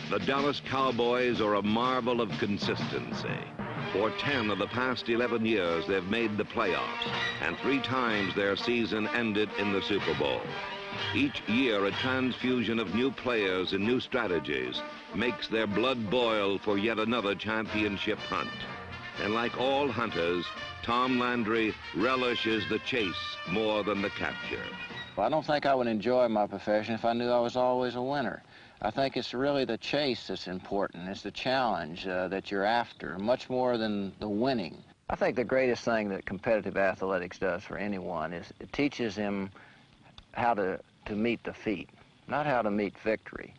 The Dallas Cowboys are a marvel of consistency. For 10 of the past 11 years, they've made the playoffs, and 3 times their season ended in the Super Bowl. Each year, a transfusion of new players and new strategies makes their blood boil for yet another championship hunt. And like all hunters, Tom Landry relishes the chase more than the capture. Well, I don't think I would enjoy my profession if I knew I was always a winner. I think it's really the chase that's important. It's the challenge that you're after, much more than the winning. I think the greatest thing that competitive athletics does for anyone is it teaches him how to meet defeat, not how to meet victory.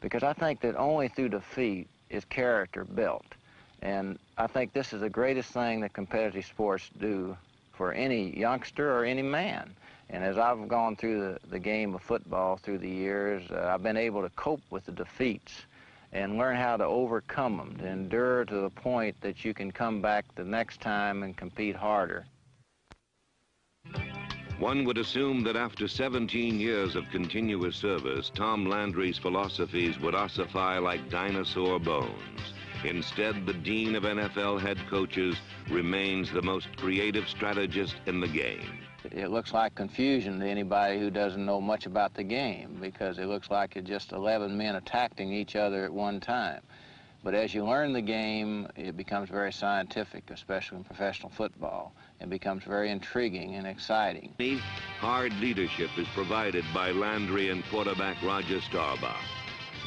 Because I think that only through defeat is character built. And I think this is the greatest thing that competitive sports do for any youngster or any man. And as I've gone through the game of football through the years, I've been able to cope with the defeats and learn how to overcome them, to endure to the point that you can come back the next time and compete harder. One would assume that after 17 years of continuous service, Tom Landry's philosophies would ossify like dinosaur bones. Instead, the dean of NFL head coaches remains the most creative strategist in the game. It looks like confusion to anybody who doesn't know much about the game, because it looks like it's just 11 men attacking each other at one time. But as you learn the game, it becomes very scientific, especially in professional football. It becomes very intriguing and exciting. Hard leadership is provided by Landry and quarterback Roger Staubach,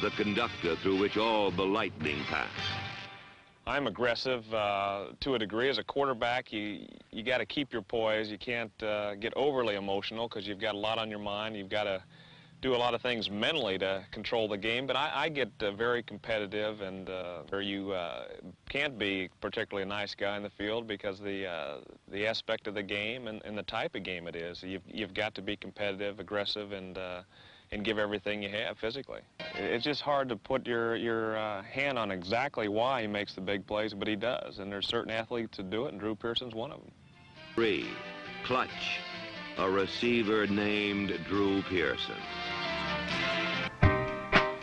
the conductor through which all the lightning pass. I'm aggressive to a degree. As a quarterback, you got to keep your poise. You can't get overly emotional because you've got a lot on your mind. You've got to do a lot of things mentally to control the game. But I get very competitive, and where you can't be particularly a nice guy in the field because the aspect of the game and the type of game it is. You've got to be competitive, aggressive, and give everything you have physically. It's just hard to put your hand on exactly why he makes the big plays, but he does. And there's certain athletes that do it, and Drew Pearson's one of them. 3, clutch, a receiver named Drew Pearson.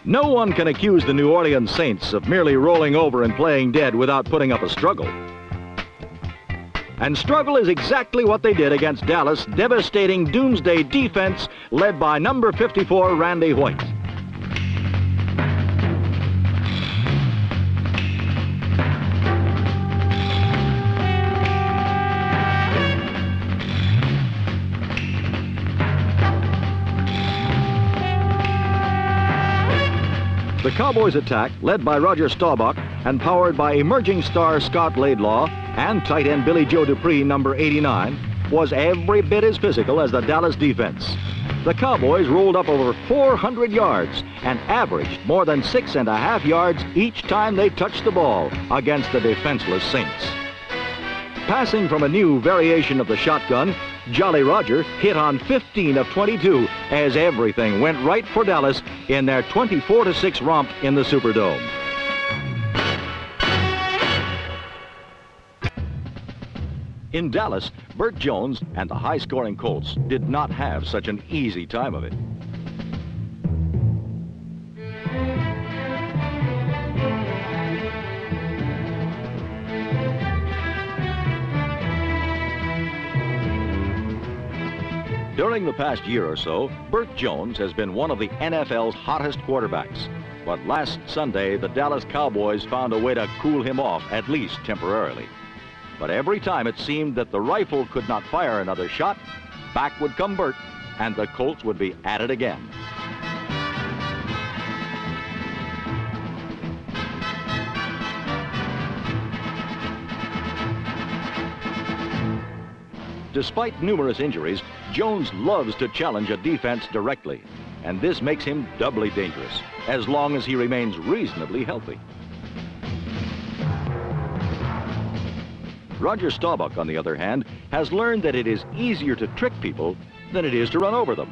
No one can accuse the New Orleans Saints of merely rolling over and playing dead without putting up a struggle. And struggle is exactly what they did against Dallas' devastating doomsday defense led by number 54, Randy White. The Cowboys' attack, led by Roger Staubach and powered by emerging star Scott Laidlaw and tight end Billy Joe Dupree, number 89, was every bit as physical as the Dallas defense. The Cowboys rolled up over 400 yards and averaged more than 6.5 yards each time they touched the ball against the defenseless Saints. Passing from a new variation of the shotgun, Jolly Roger hit on 15 of 22 as everything went right for Dallas in their 24-6 romp in the Superdome. In Dallas, Burt Jones and the high-scoring Colts did not have such an easy time of it. During the past year or so, Burt Jones has been one of the NFL's hottest quarterbacks. But last Sunday, the Dallas Cowboys found a way to cool him off, at least temporarily. But every time it seemed that the rifle could not fire another shot, back would come Burt, and the Colts would be at it again. Despite numerous injuries, Jones loves to challenge a defense directly, and this makes him doubly dangerous, as long as he remains reasonably healthy. Roger Staubach, on the other hand, has learned that it is easier to trick people than it is to run over them.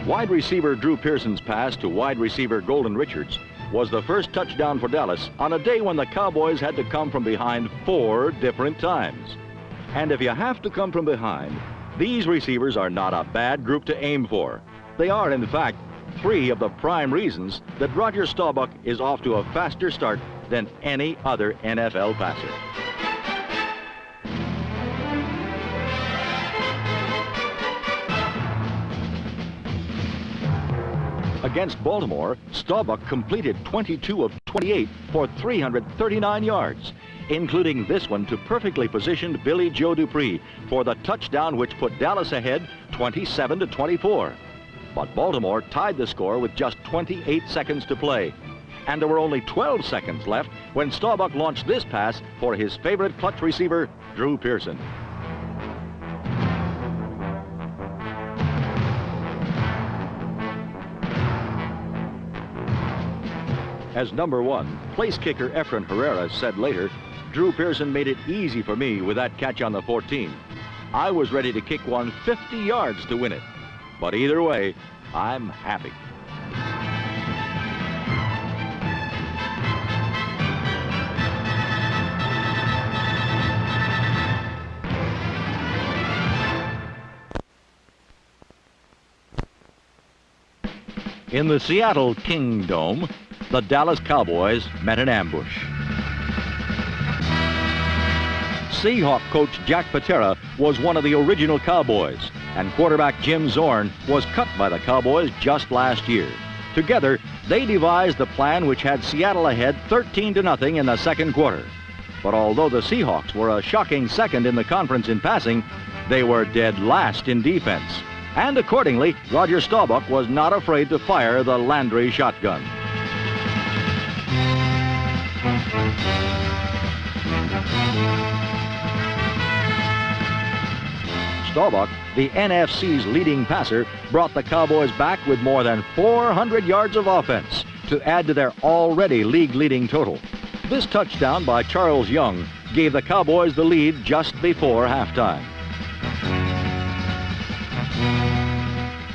Wide receiver Drew Pearson's pass to wide receiver Golden Richards was the first touchdown for Dallas on a day when the Cowboys had to come from behind 4 different times. And if you have to come from behind, these receivers are not a bad group to aim for. They are, in fact, three of the prime reasons that Roger Staubach is off to a faster start than any other NFL passer. Against Baltimore, Staubach completed 22 of 28 for 339 yards, including this one to perfectly positioned Billy Joe Dupree for the touchdown which put Dallas ahead 27-24. But Baltimore tied the score with just 28 seconds to play. And there were only 12 seconds left when Staubach launched this pass for his favorite clutch receiver, Drew Pearson. As number one, place kicker Efren Herrera said later, Drew Pearson made it easy for me with that catch on the 14. I was ready to kick one 50 yards to win it. But either way, I'm happy. In the Seattle Kingdome, the Dallas Cowboys met an ambush. Seahawk coach Jack Patera was one of the original Cowboys, and quarterback Jim Zorn was cut by the Cowboys just last year. Together, they devised the plan which had Seattle ahead 13-0 in the second quarter. But although the Seahawks were a shocking second in the conference in passing, they were dead last in defense. And accordingly, Roger Staubach was not afraid to fire the Landry shotgun. Staubach, the NFC's leading passer, brought the Cowboys back with more than 400 yards of offense to add to their already league-leading total. This touchdown by Charles Young gave the Cowboys the lead just before halftime.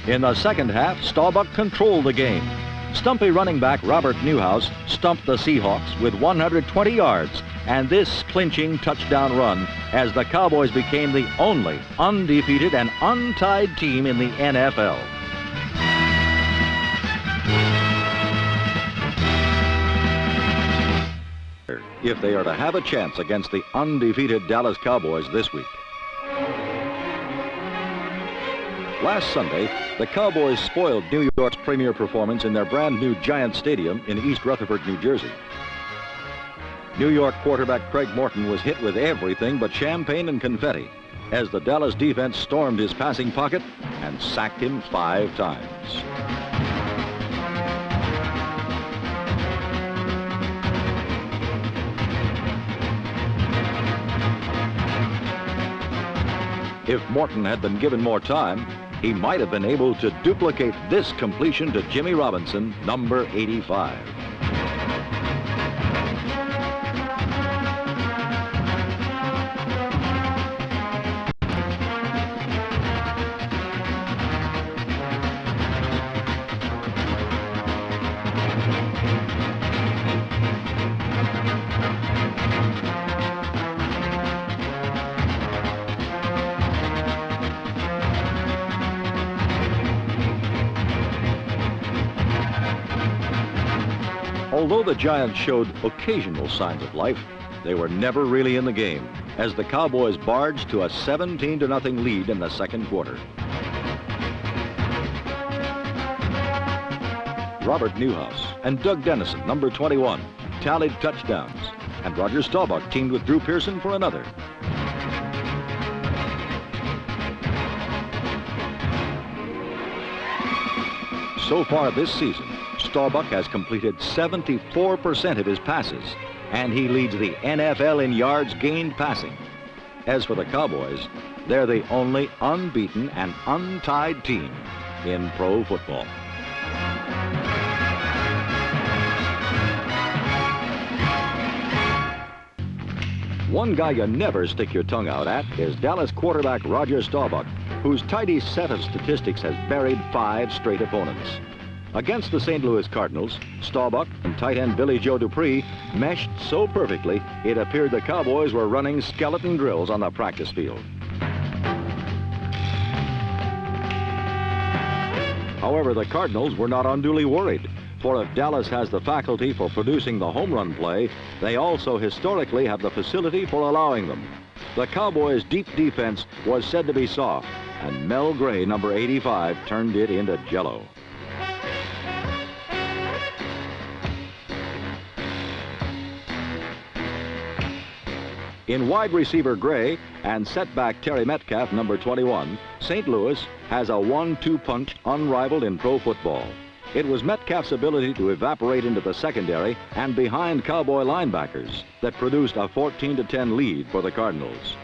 In the second half, Staubach controlled the game. Stumpy running back Robert Newhouse stumped the Seahawks with 120 yards and this clinching touchdown run as the Cowboys became the only undefeated and untied team in the NFL. If they are to have a chance against the undefeated Dallas Cowboys this week. Last Sunday, the Cowboys spoiled New York's premier performance in their brand new Giant Stadium in East Rutherford, New Jersey. New York quarterback Craig Morton was hit with everything but champagne and confetti as the Dallas defense stormed his passing pocket and sacked him 5 times. If Morton had been given more time, he might have been able to duplicate this completion to Jimmy Robinson, number 85. Although the Giants showed occasional signs of life, they were never really in the game as the Cowboys barged to a 17-0 lead in the second quarter. Robert Newhouse and Doug Dennison, number 21, tallied touchdowns, and Roger Staubach teamed with Drew Pearson for another. So far this season, Staubach has completed 74% of his passes, and he leads the NFL in yards gained passing. As for the Cowboys, they're the only unbeaten and untied team in pro football. One guy you never stick your tongue out at is Dallas quarterback Roger Staubach, whose tidy set of statistics has buried 5 straight opponents. Against the St. Louis Cardinals, Staubach and tight end Billy Joe Dupree meshed so perfectly it appeared the Cowboys were running skeleton drills on the practice field. However, the Cardinals were not unduly worried, for if Dallas has the faculty for producing the home run play, they also historically have the facility for allowing them. The Cowboys' deep defense was said to be soft, and Mel Gray, number 85, turned it into jello. In wide receiver Gray and setback Terry Metcalf, number 21, St. Louis has a 1-2 punch unrivaled in pro football. It was Metcalf's ability to evaporate into the secondary and behind Cowboy linebackers that produced a 14-10 lead for the Cardinals.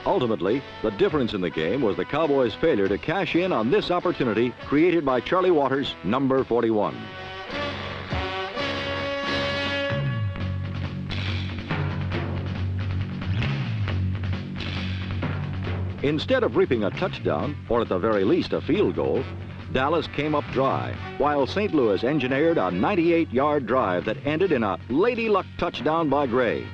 Ultimately, the difference in the game was the Cowboys' failure to cash in on this opportunity created by Charlie Waters, number 41. Instead of reaping a touchdown, or at the very least a field goal, Dallas came up dry, while St. Louis engineered a 98-yard drive that ended in a lady luck touchdown by Gray.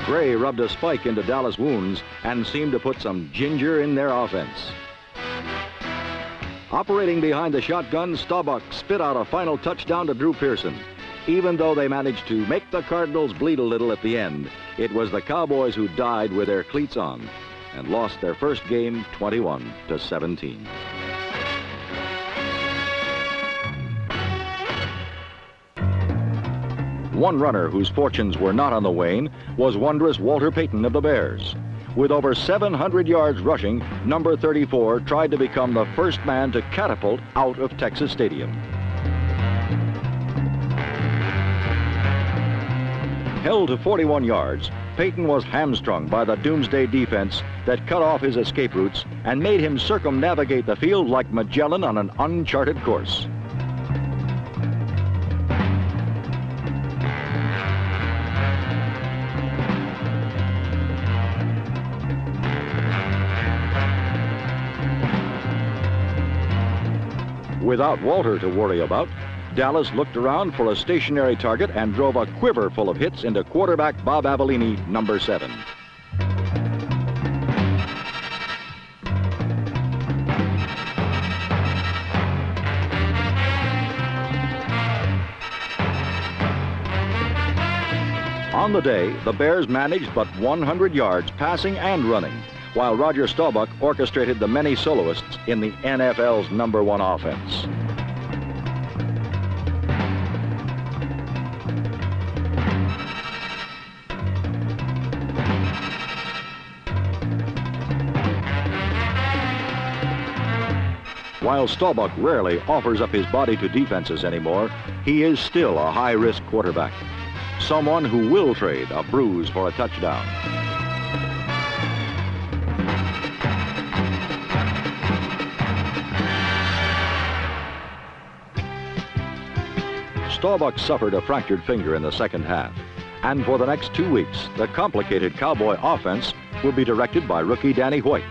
Gray rubbed a spike into Dallas' wounds and seemed to put some ginger in their offense. Operating behind the shotgun, Staubach spit out a final touchdown to Drew Pearson. Even though they managed to make the Cardinals bleed a little at the end, it was the Cowboys who died with their cleats on and lost their first game 21-17. One runner whose fortunes were not on the wane was wondrous Walter Payton of the Bears. With over 700 yards rushing, number 34 tried to become the first man to catapult out of Texas Stadium. Held to 41 yards, Payton was hamstrung by the doomsday defense that cut off his escape routes and made him circumnavigate the field like Magellan on an uncharted course. Without Walter to worry about, Dallas looked around for a stationary target and drove a quiver full of hits into quarterback Bob Avellini, number 7. On the day, the Bears managed but 100 yards passing and running, while Roger Staubach orchestrated the many soloists in the NFL's number 1 offense. While Staubach rarely offers up his body to defenses anymore, he is still a high-risk quarterback. Someone who will trade a bruise for a touchdown. Staubach suffered a fractured finger in the second half, and for the next 2 weeks, the complicated Cowboy offense will be directed by rookie Danny White,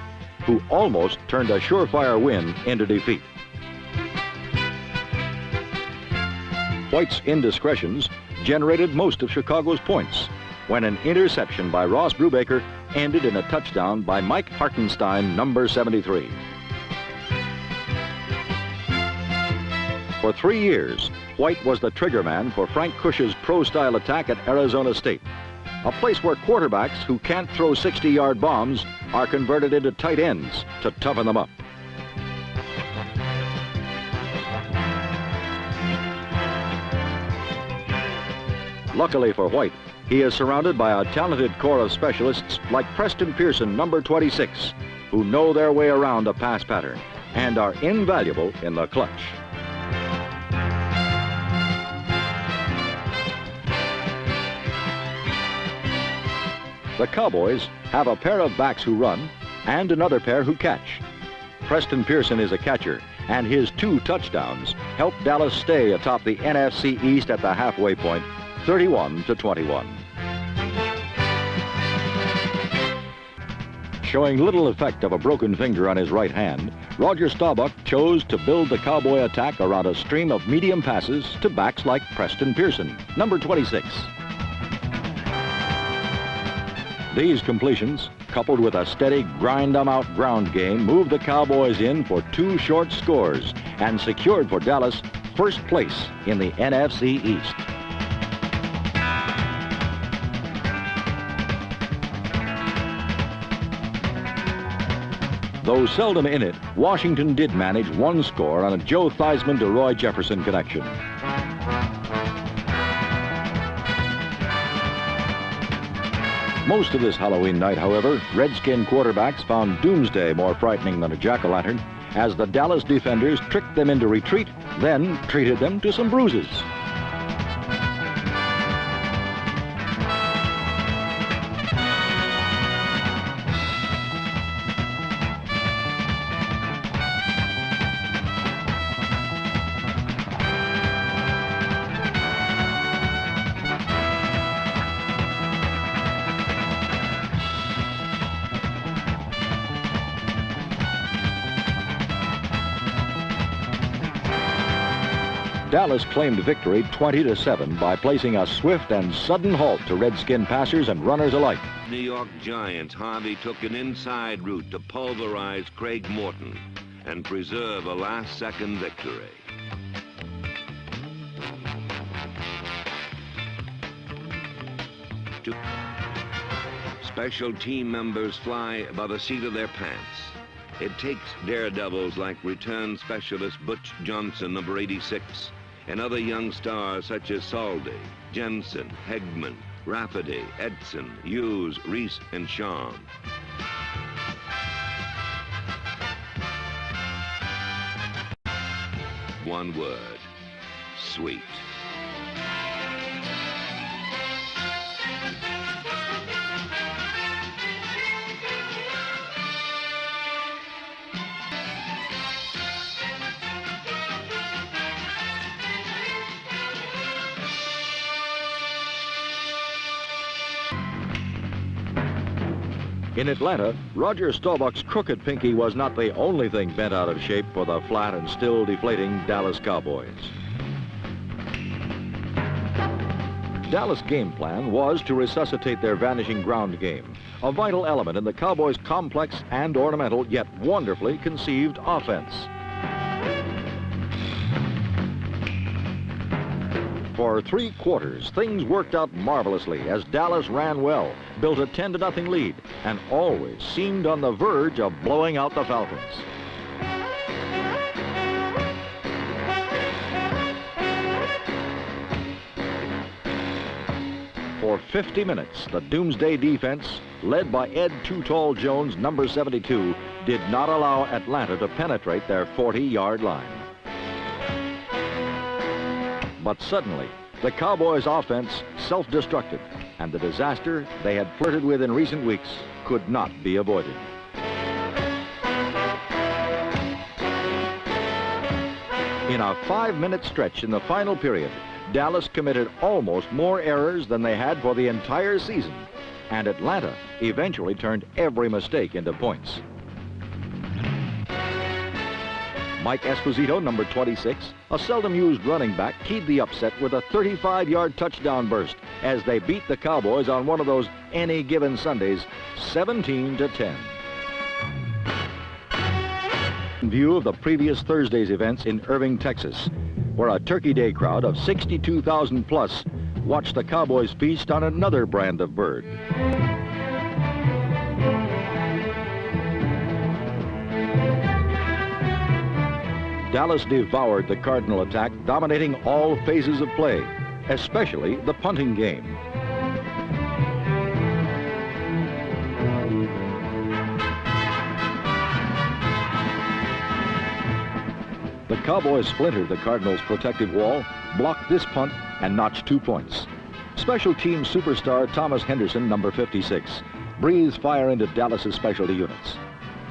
who almost turned a surefire win into defeat. White's indiscretions generated most of Chicago's points when an interception by Ross Brubaker ended in a touchdown by Mike Hartenstein, number 73. For 3 years, White was the trigger man for Frank Cush's pro-style attack at Arizona State, a place where quarterbacks who can't throw 60-yard bombs are converted into tight ends to toughen them up. Luckily for White, he is surrounded by a talented corps of specialists like Preston Pearson, number 26, who know their way around a pass pattern and are invaluable in the clutch. The Cowboys have a pair of backs who run and another pair who catch. Preston Pearson is a catcher, and his 2 touchdowns helped Dallas stay atop the NFC East at the halfway point, 31-21. showing little effect of a broken finger on his right hand, Roger Staubach chose to build the Cowboy attack around a stream of medium passes to backs like Preston Pearson, number 26. These completions, coupled with a steady grind-'em-out ground game, moved the Cowboys in for 2 short scores and secured for Dallas first place in the NFC East. Though seldom in it, Washington did manage 1 score on a Joe Theismann to Roy Jefferson connection. Most of this Halloween night, however, Redskin quarterbacks found doomsday more frightening than a jack-o'-lantern as the Dallas defenders tricked them into retreat, then treated them to some bruises. Dallas claimed victory 20-7 by placing a swift and sudden halt to Redskin passers and runners alike. New York Giants, Harvey took an inside route to pulverize Craig Morton and preserve a last-second victory. Special team members fly by the seat of their pants. It takes daredevils like return specialist Butch Johnson, number 86, and other young stars such as Saldi, Jensen, Hegman, Rafferty, Edson, Hughes, Reese, and Shawn. One word: sweet. In Atlanta, Roger Staubach's crooked pinky was not the only thing bent out of shape for the flat and still deflating Dallas Cowboys. Dallas' game plan was to resuscitate their vanishing ground game, a vital element in the Cowboys' complex and ornamental yet wonderfully conceived offense. For 3 quarters, things worked out marvelously as Dallas ran well, built a 10-0 lead, and always seemed on the verge of blowing out the Falcons. For 50 minutes, the Doomsday defense, led by Ed Too Tall Jones, number 72, did not allow Atlanta to penetrate their 40-yard line. But suddenly, the Cowboys' offense self-destructed, and the disaster they had flirted with in recent weeks could not be avoided. In a 5-minute stretch in the final period, Dallas committed almost more errors than they had for the entire season, and Atlanta eventually turned every mistake into points. Mike Esposito, number 26, a seldom-used running back, keyed the upset with a 35-yard touchdown burst as they beat the Cowboys on one of those any given Sundays, 17-10. In view of the previous Thursday's events in Irving, Texas, where a Turkey Day crowd of 62,000 plus watched the Cowboys feast on another brand of bird. Dallas devoured the Cardinal attack, dominating all phases of play, especially the punting game. The Cowboys splintered the Cardinals' protective wall, blocked this punt, and notched 2 points. Special team superstar Thomas Henderson, number 56, breathed fire into Dallas's specialty units.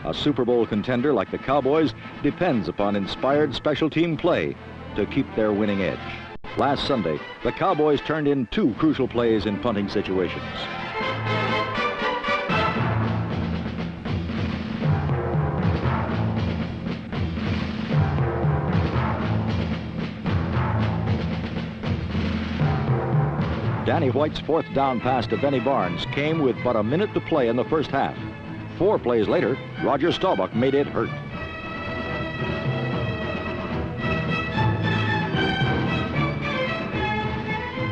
A Super Bowl contender like the Cowboys depends upon inspired special team play to keep their winning edge. Last Sunday, the Cowboys turned in 2 crucial plays in punting situations. Danny White's fourth down pass to Benny Barnes came with but a minute to play in the first half. 4 plays later, Roger Staubach made it hurt.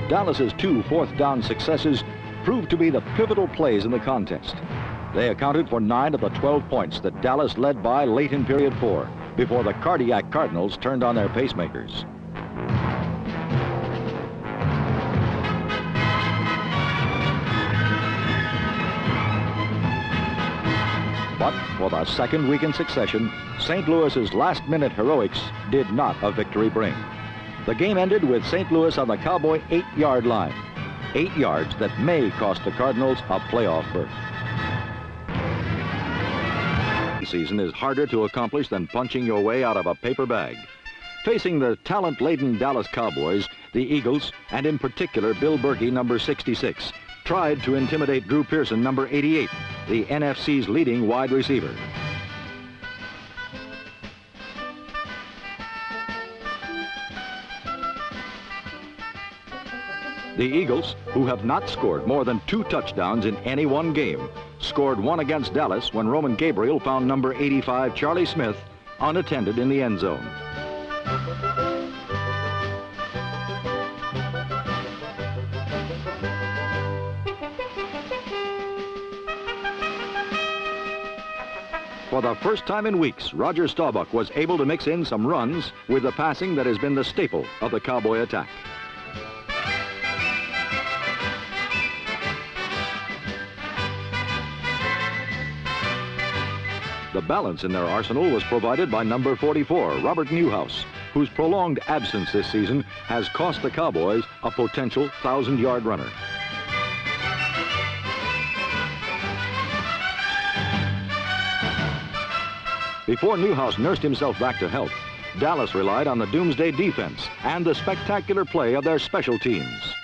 Dallas's 2 fourth-down successes proved to be the pivotal plays in the contest. They accounted for 9 of the 12 points that Dallas led by late in period 4 before the cardiac Cardinals turned on their pacemakers. But for the second week in succession, St. Louis's last-minute heroics did not a victory bring. The game ended with St. Louis on the Cowboy 8-yard line. 8 yards that may cost the Cardinals a playoff berth. The season is harder to accomplish than punching your way out of a paper bag. Facing the talent-laden Dallas Cowboys, the Eagles, and in particular Bill Berkey, number 66, tried to intimidate Drew Pearson, number 88, the NFC's leading wide receiver. The Eagles, who have not scored more than 2 touchdowns in any one game, scored 1 against Dallas when Roman Gabriel found number 85, Charlie Smith, unattended in the end zone. For the first time in weeks, Roger Staubach was able to mix in some runs with the passing that has been the staple of the Cowboy attack. The balance in their arsenal was provided by number 44, Robert Newhouse, whose prolonged absence this season has cost the Cowboys a potential 1,000-yard runner. Before Newhouse nursed himself back to health, Dallas relied on the doomsday defense and the spectacular play of their special teams.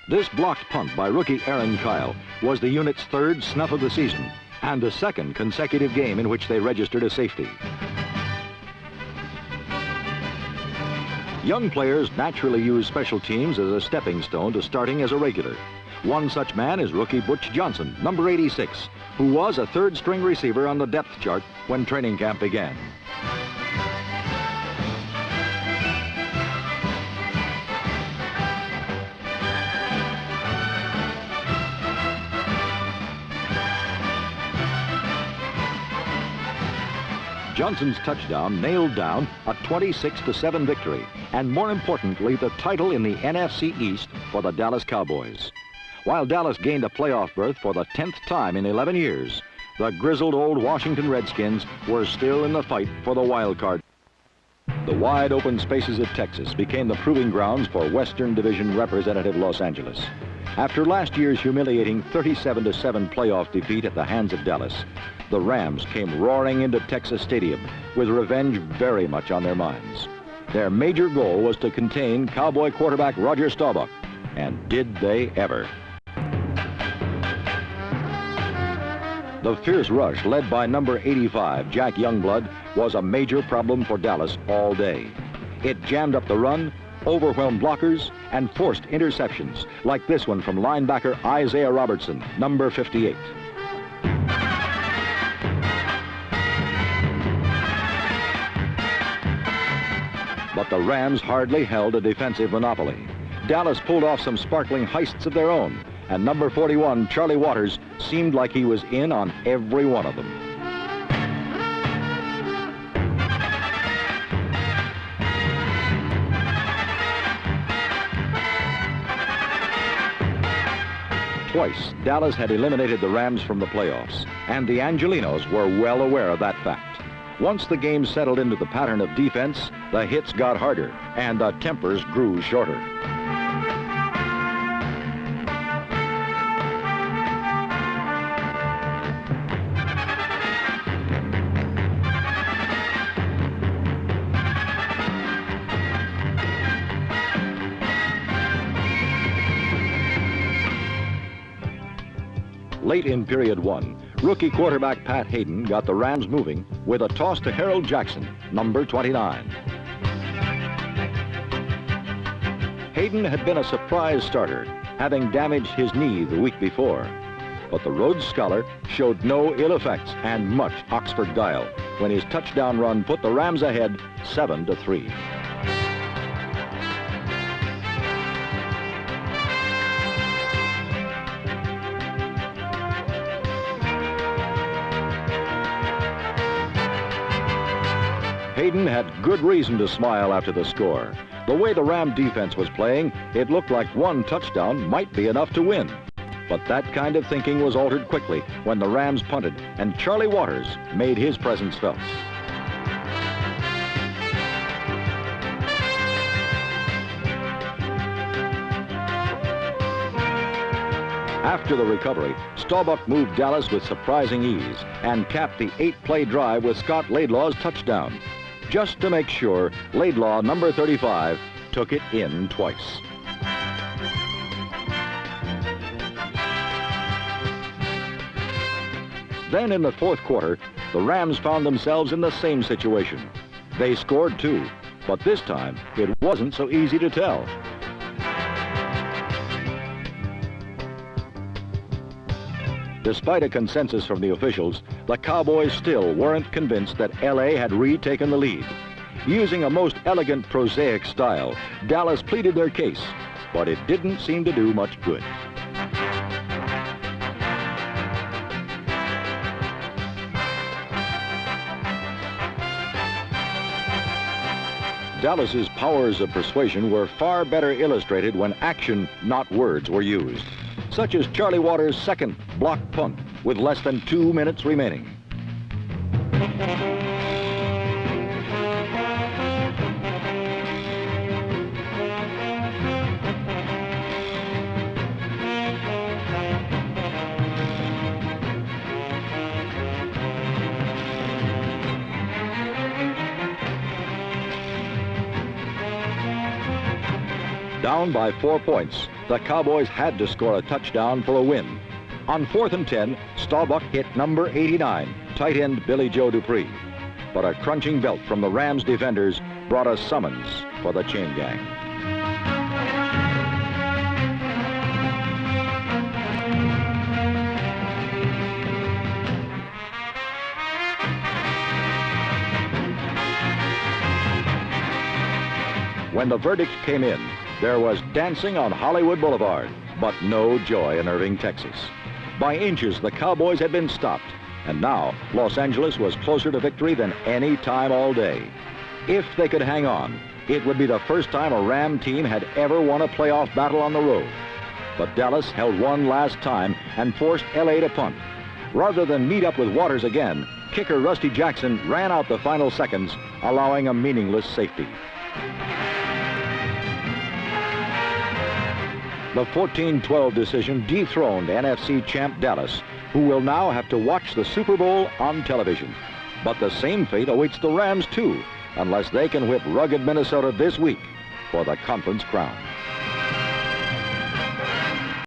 This blocked punt by rookie Aaron Kyle was the unit's 3rd snuff of the season and the 2nd consecutive game in which they registered a safety. Young players naturally use special teams as a stepping stone to starting as a regular. One such man is rookie Butch Johnson, number 86, who was a 3rd-string receiver on the depth chart when training camp began. Johnson's touchdown nailed down a 26-7 victory, and more importantly, the title in the NFC East for the Dallas Cowboys. While Dallas gained a playoff berth for the 10th time in 11 years, the grizzled old Washington Redskins were still in the fight for the wild card. The wide open spaces of Texas became the proving grounds for Western Division representative Los Angeles. After last year's humiliating 37-7 playoff defeat at the hands of Dallas, the Rams came roaring into Texas Stadium with revenge very much on their minds. Their major goal was to contain Cowboy quarterback Roger Staubach, and did they ever. The fierce rush led by number 85, Jack Youngblood, was a major problem for Dallas all day. It jammed up the run, overwhelmed blockers, and forced interceptions, like this one from linebacker Isaiah Robertson, number 58. But the Rams hardly held a defensive monopoly. Dallas pulled off some sparkling heists of their own, and number 41, Charlie Waters, seemed like he was in on every one of them. Twice, Dallas had eliminated the Rams from the playoffs, and the Angelinos were well aware of that fact. Once the game settled into the pattern of defense, the hits got harder, and the tempers grew shorter. Late in period 1, Rookie quarterback Pat Hayden got the Rams moving with a toss to Harold Jackson, number 29. Hayden had been a surprise starter, having damaged his knee the week before. But the Rhodes Scholar showed no ill effects and much Oxford guile when his touchdown run put the Rams ahead 7-3. Hayden had good reason to smile after the score. The way the Ram defense was playing, it looked like one touchdown might be enough to win. But that kind of thinking was altered quickly when the Rams punted and Charlie Waters made his presence felt. After the recovery, Staubach moved Dallas with surprising ease and capped the 8-play drive with Scott Laidlaw's touchdown, just to make sure Laidlaw, number 35, took it in twice. Then in the fourth quarter, the Rams found themselves in the same situation. They scored too, but this time it wasn't so easy to tell. Despite a consensus from the officials, the Cowboys still weren't convinced that LA had retaken the lead. Using a most elegant, prosaic style, Dallas pleaded their case, but it didn't seem to do much good. Dallas's powers of persuasion were far better illustrated when action, not words, were used, such as Charlie Waters' second blocked punt with less than 2 minutes remaining. Down by 4 points, the Cowboys had to score a touchdown for a win. On 4th and 10, Staubach hit number 89, tight end Billy Joe Dupree. But a crunching belt from the Rams defenders brought a summons for the chain gang. When the verdict came in, there was dancing on Hollywood Boulevard, but no joy in Irving, Texas. By inches, the Cowboys had been stopped, and now Los Angeles was closer to victory than any time all day. If they could hang on, it would be the first time a Ram team had ever won a playoff battle on the road. But Dallas held one last time and forced LA to punt. Rather than meet up with Waters again, kicker Rusty Jackson ran out the final seconds, allowing a meaningless safety. The 14-12 decision dethroned NFC champ Dallas, who will now have to watch the Super Bowl on television. But the same fate awaits the Rams too, unless they can whip rugged Minnesota this week for the conference crown.